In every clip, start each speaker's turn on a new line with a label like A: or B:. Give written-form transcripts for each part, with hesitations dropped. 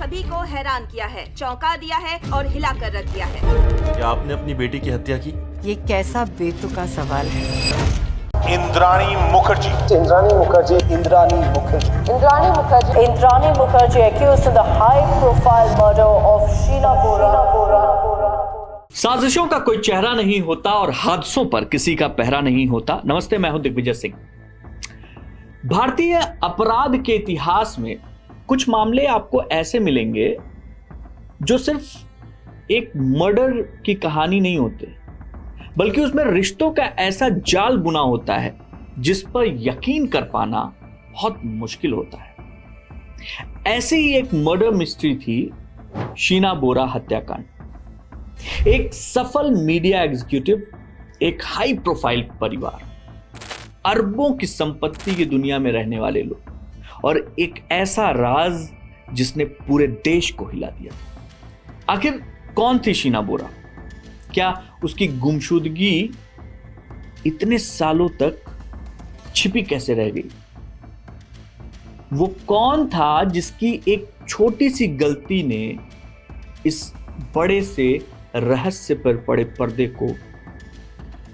A: सभी को हैरान किया है, चौंका दिया है और हिला कर रख दिया है।
B: क्या आपने अपनी बेटी की हत्या की?
C: ये कैसा बेतुका सवाल है।
D: Indrani Mukherjee
E: accused in the high-profile murder of Sheena Bora.
F: साजिशों का कोई चेहरा नहीं होता और हादसों पर किसी का पहरा नहीं होता। नमस्ते, मैं हूं दिग्विजय सिंह। भारतीय अपराध के इतिहास में कुछ मामले आपको ऐसे मिलेंगे जो सिर्फ एक मर्डर की कहानी नहीं होते, बल्कि उसमें रिश्तों का ऐसा जाल बुना होता है जिस पर यकीन कर पाना बहुत मुश्किल होता है। ऐसी ही एक मर्डर मिस्ट्री थी शीना बोरा हत्याकांड। एक सफल मीडिया एग्जीक्यूटिव, एक हाई प्रोफाइल परिवार, अरबों की संपत्ति की दुनिया में रहने वाले लोग और एक ऐसा राज जिसने पूरे देश को हिला दिया। आखिर कौन थी शीना बोरा? क्या उसकी गुमशुदगी इतने सालों तक छिपी कैसे रह गई? वो कौन था जिसकी एक छोटी सी गलती ने इस बड़े से रहस्य पर पड़े पर्दे को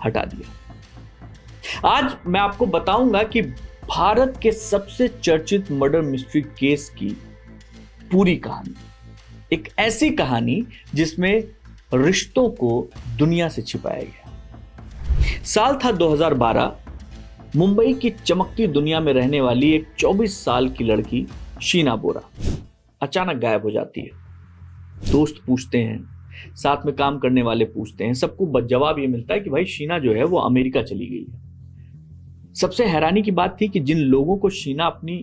F: हटा दिया? आज मैं आपको बताऊंगा कि भारत के सबसे चर्चित मर्डर मिस्ट्री केस की पूरी कहानी, एक ऐसी कहानी जिसमें रिश्तों को दुनिया से छिपाया गया। साल था 2012। मुंबई की चमकती दुनिया में रहने वाली एक 24 साल की लड़की शीना बोरा अचानक गायब हो जाती है। दोस्त पूछते हैं, साथ में काम करने वाले पूछते हैं, सबको जवाब ये मिलता है कि भाई शीना जो है वो अमेरिका चली गई है। सबसे हैरानी की बात थी कि जिन लोगों को शीना अपनी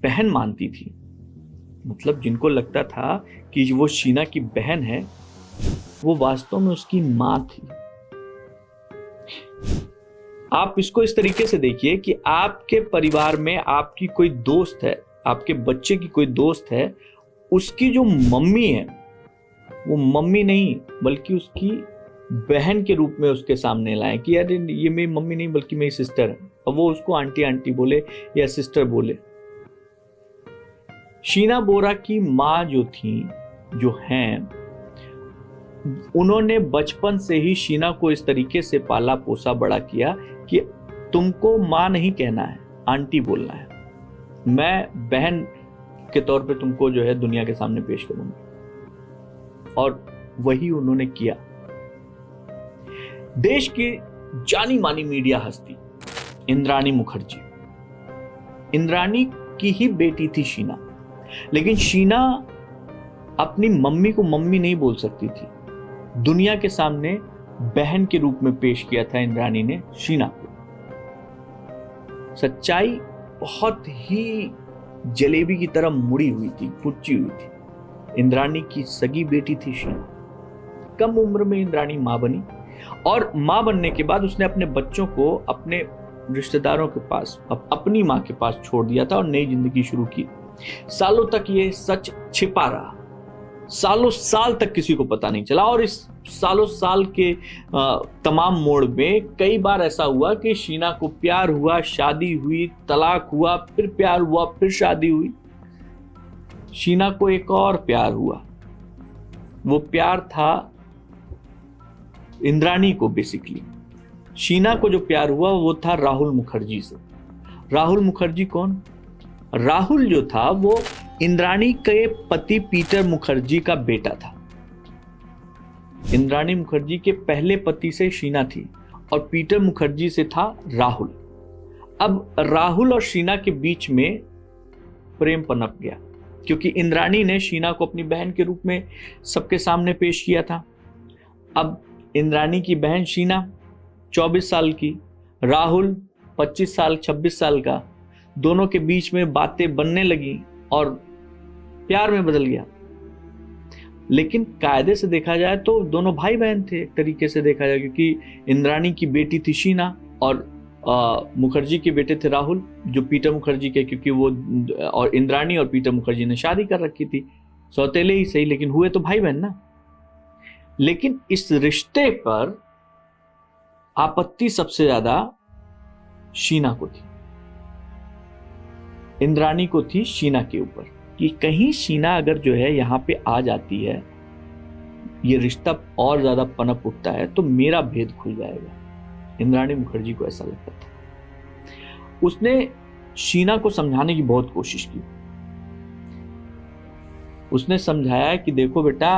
F: बहन मानती थी, मतलब जिनको लगता था कि वो शीना की बहन है, वो वास्तव में उसकी मां थी। आप इसको इस तरीके से देखिए कि आपके परिवार में आपकी कोई दोस्त है, आपके बच्चे की कोई दोस्त है, उसकी जो मम्मी है वो मम्मी नहीं बल्कि उसकी बहन के रूप में उसके सामने लाए कि यार ये मेरी मम्मी नहीं बल्कि मेरी सिस्टर है, और वो उसको आंटी आंटी बोले या सिस्टर बोले। शीना बोरा की माँ जो थी, जो हैं, उन्होंने बचपन से ही शीना को इस तरीके से पाला पोसा बड़ा किया कि तुमको माँ नहीं कहना है, आंटी बोलना है। मैं बहन के तौर पे तुमको जो है दुनिया के सामने पेश करूंगी, और वही उन्होंने किया। देश की जानी मानी मीडिया हस्ती इंद्राणी मुखर्जी, इंद्राणी की ही बेटी थी शीना, लेकिन शीना अपनी मम्मी को मम्मी नहीं बोल सकती थी। दुनिया के सामने बहन के रूप में पेश किया था इंद्राणी ने शीना को। सच्चाई बहुत ही जलेबी की तरह मुड़ी हुई थी, कुची हुई थी। इंद्राणी की सगी बेटी थी शीना। कम उम्र में इंद्राणी मां बनी, और मां बनने के बाद उसने अपने बच्चों को अपने रिश्तेदारों के पास, अपनी मां के पास छोड़ दिया था और नई जिंदगी शुरू की। सालों तक ये सच छिपा रहा, सालों साल तक किसी को पता नहीं चला, और इस सालों साल के तमाम मोड़ में कई बार ऐसा हुआ कि शीना को प्यार हुआ, शादी हुई, तलाक हुआ, फिर प्यार हुआ, फिर शादी हुई। शीना को एक और प्यार हुआ। वो प्यार था इंद्राणी को। बेसिकली शीना को जो प्यार हुआ वो था राहुल मुखर्जी से। राहुल मुखर्जी कौन? राहुल जो था वो इंद्राणी के पति पीटर मुखर्जी का बेटा था। इंद्राणी मुखर्जी के पहले पति से शीना थी और पीटर मुखर्जी से था राहुल। अब राहुल और शीना के बीच में प्रेम पनप गया, क्योंकि इंद्राणी ने शीना को अपनी बहन के रूप में सबके सामने पेश किया था। अब इंद्राणी की बहन शीना 24 साल की, राहुल 25 साल 26 साल का, दोनों के बीच में बातें बनने लगी और प्यार में बदल गया। लेकिन कायदे से देखा जाए तो दोनों भाई बहन थे, एक तरीके से देखा जाए, क्योंकि इंद्राणी की बेटी थी शीना और मुखर्जी के बेटे थे राहुल, जो पीटर मुखर्जी के, क्योंकि वो और इंद्राणी और पीटर मुखर्जी ने शादी कर रखी थी। सौतेले ही सही, लेकिन हुए तो भाई बहन ना। लेकिन इस रिश्ते पर आपत्ति सबसे ज्यादा शीना को थी, इंद्राणी को थी शीना के ऊपर। कि कहीं शीना अगर जो है यहाँ पे आ जाती है, ये रिश्ता और ज्यादा पनप उठता है तो मेरा भेद खुल जाएगा। इंद्राणी मुखर्जी को ऐसा लगता था। उसने शीना को समझाने की बहुत कोशिश की। उसने समझाया कि देखो बेटा,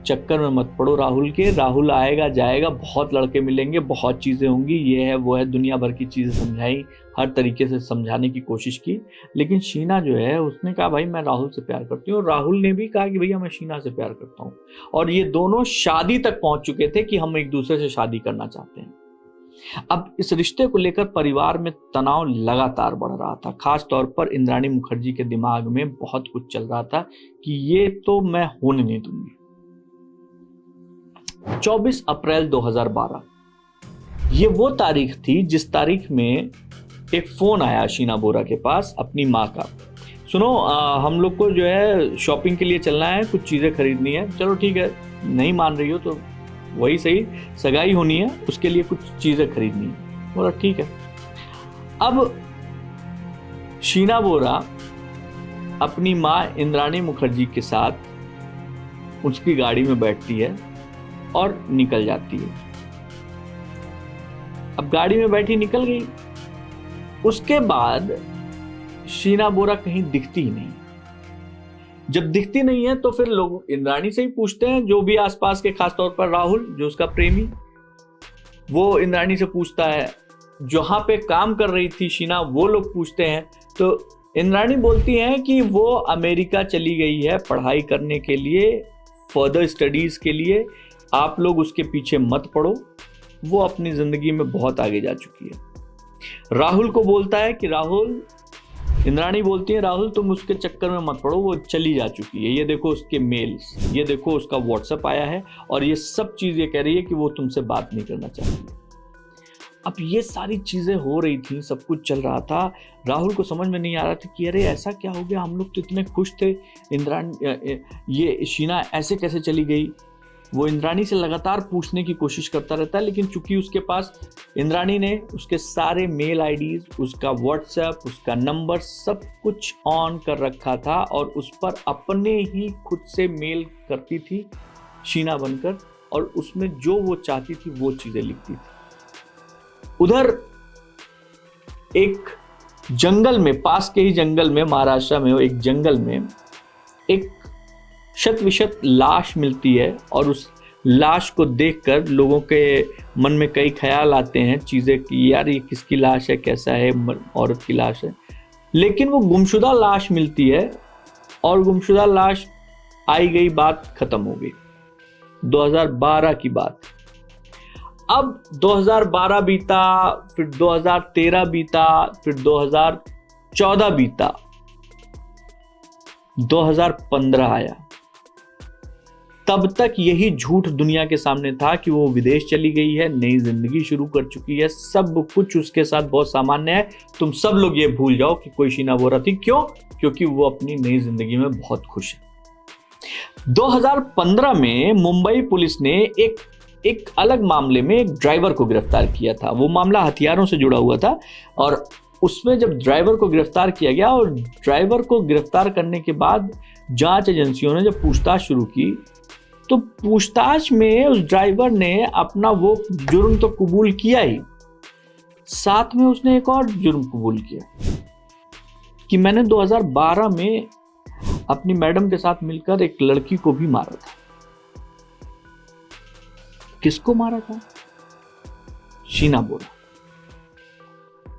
F: चक्कर में मत पड़ो राहुल के, राहुल आएगा जाएगा, बहुत लड़के मिलेंगे, बहुत चीजें होंगी, ये है वो है, दुनिया भर की चीजें समझाई, हर तरीके से समझाने की कोशिश की। लेकिन शीना जो है उसने कहा भाई मैं राहुल से प्यार करती हूँ, और राहुल ने भी कहा कि भैया मैं शीना से प्यार करता हूँ। और ये दोनों शादी तक पहुंच चुके थे कि हम एक दूसरे से शादी करना चाहते हैं। अब इस रिश्ते को लेकर परिवार में तनाव लगातार बढ़ रहा था। खास तौर पर इंद्राणी मुखर्जी के दिमाग में बहुत कुछ चल रहा था कि ये तो मैं होने नहीं दूंगी। 24 अप्रैल 2012 ये वो तारीख थी जिस तारीख में एक फोन आया शीना बोरा के पास अपनी माँ का। सुनो, हम लोग को जो है शॉपिंग के लिए चलना है, कुछ चीजें खरीदनी है। चलो ठीक है, नहीं मान रही हो तो वही सही, सगाई होनी है, उसके लिए कुछ चीजें खरीदनी है। बोला ठीक है। अब शीना बोरा अपनी माँ इंद्राणी मुखर्जी के साथ उसकी गाड़ी में बैठती है और निकल जाती है। अब गाड़ी में बैठी निकल गई। उसके बाद शीना बोरा कहीं दिखती ही नहीं। जब दिखती नहीं है तो फिर लोग इंद्राणी से ही पूछते हैं, जो भी आसपास के, खासतौर पर राहुल जो उसका प्रेमी, वो इंद्राणी से पूछता है। जहां पे काम कर रही थी शीना, वो लोग पूछते हैं। तो इंद्राणी बोलती हैं कि वो अमेरिका चली गई है पढ़ाई करने के लिए, फर्दर स्टडीज के लिए, आप लोग उसके पीछे मत पड़ो, वो अपनी जिंदगी में बहुत आगे जा चुकी है। राहुल को बोलता है कि राहुल, इंद्राणी बोलती है राहुल तुम उसके चक्कर में मत पड़ो, वो चली जा चुकी है, ये देखो उसके मेल्स, ये देखो उसका व्हाट्सएप आया है, और ये सब चीज ये कह रही है कि वो तुमसे बात नहीं करना चाहती। अब ये सारी चीजें हो रही थी, सब कुछ चल रहा था। राहुल को समझ में नहीं आ रहा था कि अरे ऐसा क्या हो गया, हम लोग तो इतने खुश थे, इंद्राणी, ये शीना ऐसे कैसे चली गई। वो इंद्राणी से लगातार पूछने की कोशिश करता रहता है, लेकिन चूंकि उसके पास इंद्राणी ने उसके सारे मेल आईडीज, उसका व्हाट्सएप, उसका नंबर, सब कुछ ऑन कर रखा था, और उस पर अपने ही खुद से मेल करती थी शीना बनकर, और उसमें जो वो चाहती थी वो चीजें लिखती थी। उधर एक जंगल में, पास के ही जंगल में, महाराष्ट्र में एक जंगल में एक शत विशत लाश मिलती है, और उस लाश को देखकर लोगों के मन में कई ख्याल आते हैं, चीजें कि यार ये किसकी लाश है, कैसा है, औरत की लाश है। लेकिन वो गुमशुदा लाश मिलती है, और गुमशुदा लाश आई गई, बात खत्म हो गई। 2012 की बात। अब 2012 बीता, फिर 2013 बीता, फिर 2014 बीता, 2015 आया। तब तक यही झूठ दुनिया के सामने था कि वो विदेश चली गई है, नई जिंदगी शुरू कर चुकी है, सब कुछ उसके साथ बहुत सामान्य है, तुम सब लोग ये भूल जाओ कि कोई शीना बोरा थी। क्यों? क्योंकि वो अपनी नई जिंदगी में बहुत खुश है। 2015 में मुंबई पुलिस ने एक अलग मामले में एक ड्राइवर को गिरफ्तार किया था। वो मामला हथियारों से जुड़ा हुआ था, और उसमें जब ड्राइवर को गिरफ्तार किया गया, और ड्राइवर को गिरफ्तार करने के बाद जांच एजेंसियों ने जब पूछताछ शुरू की, तो पूछताछ में उस ड्राइवर ने अपना वो जुर्म तो कबूल किया ही, साथ में उसने एक और जुर्म कबूल किया कि मैंने 2012 में अपनी मैडम के साथ मिलकर एक लड़की को भी मारा था। किसको मारा था? शीना बोरा।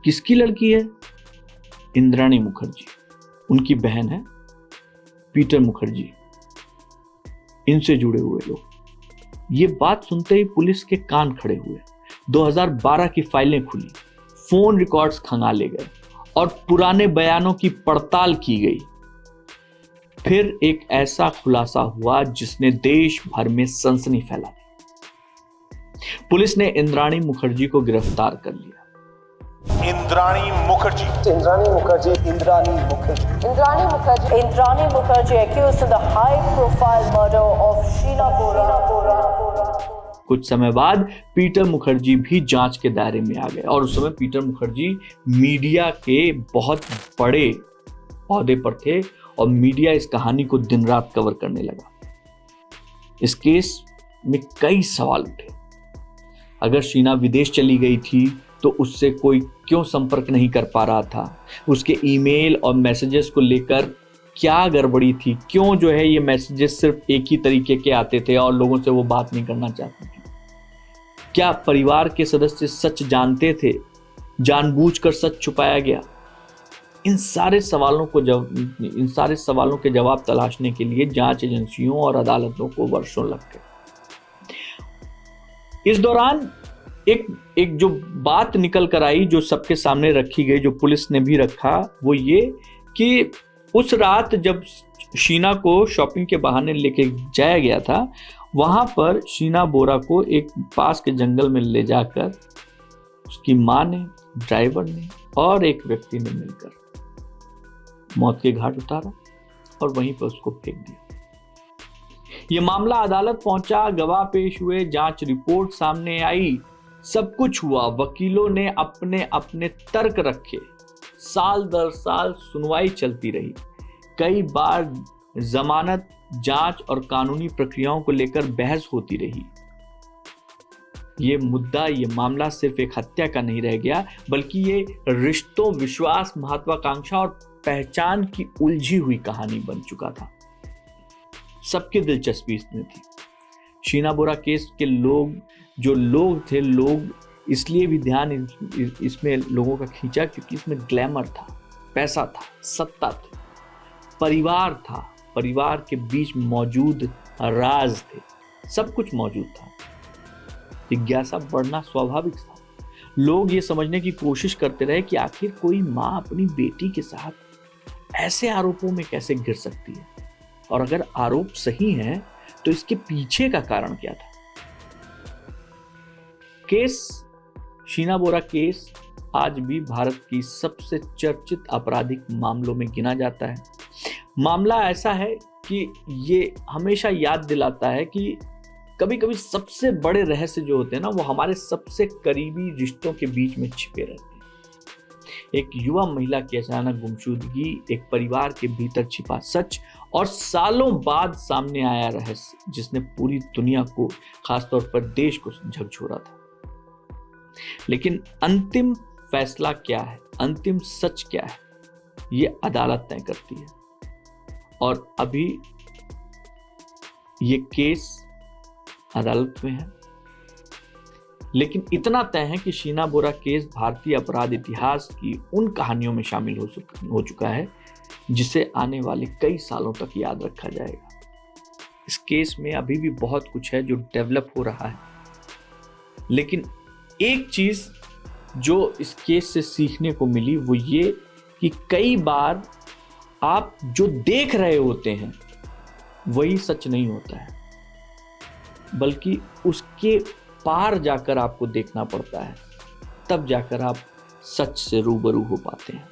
F: किसकी लड़की है? इंद्राणी मुखर्जी, उनकी बहन है पीटर मुखर्जी, इनसे जुड़े हुए लोग। ये बात सुनते ही पुलिस के कान खड़े हुए। 2012 की फाइलें खुली, फोन रिकॉर्ड्स खंगाले गए, और पुराने बयानों की पड़ताल की गई। फिर एक ऐसा खुलासा हुआ जिसने देश भर में सनसनी फैला दी। पुलिस ने इंद्राणी मुखर्जी को गिरफ्तार कर लिया।
D: Indrani Mukherjee
E: accused in the high profile murder of Sheena Bora.
F: कुछ समय बाद पीटर मुखर्जी भी जांच के दायरे में आ गए, और उस समय पीटर मुखर्जी मीडिया के बहुत बड़े ओहदे पर थे, और मीडिया इस कहानी को दिन रात कवर करने लगा। इस केस में कई सवाल उठे। अगर शीना विदेश चली गई थी तो उससे कोई क्यों संपर्क नहीं कर पा रहा था? उसके ईमेल और मैसेजेस को लेकर क्या गड़बड़ी थी? क्यों जो है ये मैसेजेस सिर्फ एक ही तरीके के आते थे और लोगों से वो बात नहीं करना चाहती थी? क्या परिवार के सदस्य सच जानते थे? जानबूझकर सच छुपाया गया? इन सारे सवालों के जवाब तलाशने के लिए जांच एजेंसियों और अदालतों को वर्षों लग गए। इस दौरान एक जो बात निकल कर आई, जो सबके सामने रखी गई, जो पुलिस ने भी रखा, वो ये कि उस रात जब शीना को शॉपिंग के बहाने लेके जाया गया था, वहां पर शीना बोरा को एक पास के जंगल में ले जाकर उसकी मां ने, ड्राइवर ने और एक व्यक्ति ने मिलकर मौत के घाट उतारा और वहीं पर उसको फेंक दिया। यह मामला अदालत पहुंचा, गवाह पेश हुए, जांच रिपोर्ट सामने आई, सब कुछ हुआ। वकीलों ने अपने अपने तर्क रखे, साल दर साल सुनवाई चलती रही। कई बार जमानत, जांच और कानूनी प्रक्रियाओं को लेकर बहस होती रही। ये मामला सिर्फ एक हत्या का नहीं रह गया, बल्कि ये रिश्तों, विश्वास, महत्वाकांक्षा और पहचान की उलझी हुई कहानी बन चुका था। सबकी दिलचस्पी इसमें थी। शीना बोरा केस के लोग इसलिए भी ध्यान इसमें लोगों का खींचा क्योंकि इसमें ग्लैमर था, पैसा था, सत्ता थी, परिवार था, परिवार के बीच मौजूद राज थे, सब कुछ मौजूद था। जिज्ञासा बढ़ना स्वाभाविक था। लोग ये समझने की कोशिश करते रहे कि आखिर कोई माँ अपनी बेटी के साथ ऐसे आरोपों में कैसे घिर सकती है, और अगर आरोप सही है तो इसके पीछे का कारण क्या था। शीना बोरा केस आज भी भारत की सबसे चर्चित आपराधिक मामलों में गिना जाता है। मामला ऐसा है कि ये हमेशा याद दिलाता है कि कभी कभी सबसे बड़े रहस्य जो होते हैं ना, वो हमारे सबसे करीबी रिश्तों के बीच में छिपे रहते हैं। एक युवा महिला की अचानक गुमशुदगी, एक परिवार के भीतर छिपा सच और सालों बाद सामने आया रहस्य, जिसने पूरी दुनिया को, खासतौर पर देश को झकझोरा था। लेकिन अंतिम फैसला क्या है, अंतिम सच क्या है, ये अदालत तय करती है। और अभी ये केस अदालत में है, लेकिन इतना तय है कि शीना बोरा केस भारतीय अपराध इतिहास की उन कहानियों में शामिल हो चुका है जिसे आने वाले कई सालों तक याद रखा जाएगा। इस केस में अभी भी बहुत कुछ है जो डेवलप हो रहा है, लेकिन एक चीज जो इस केस से सीखने को मिली वो ये कि कई बार आप जो देख रहे होते हैं वही सच नहीं होता है, बल्कि उसके पार जाकर आपको देखना पड़ता है, तब जाकर आप सच से रूबरू हो पाते हैं।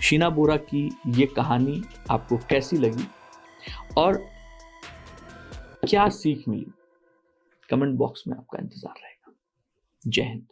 F: शीना बोरा की ये कहानी आपको कैसी लगी और क्या सीख मिली? कमेंट बॉक्स में आपका इंतजार रहेगा। जय हिंद।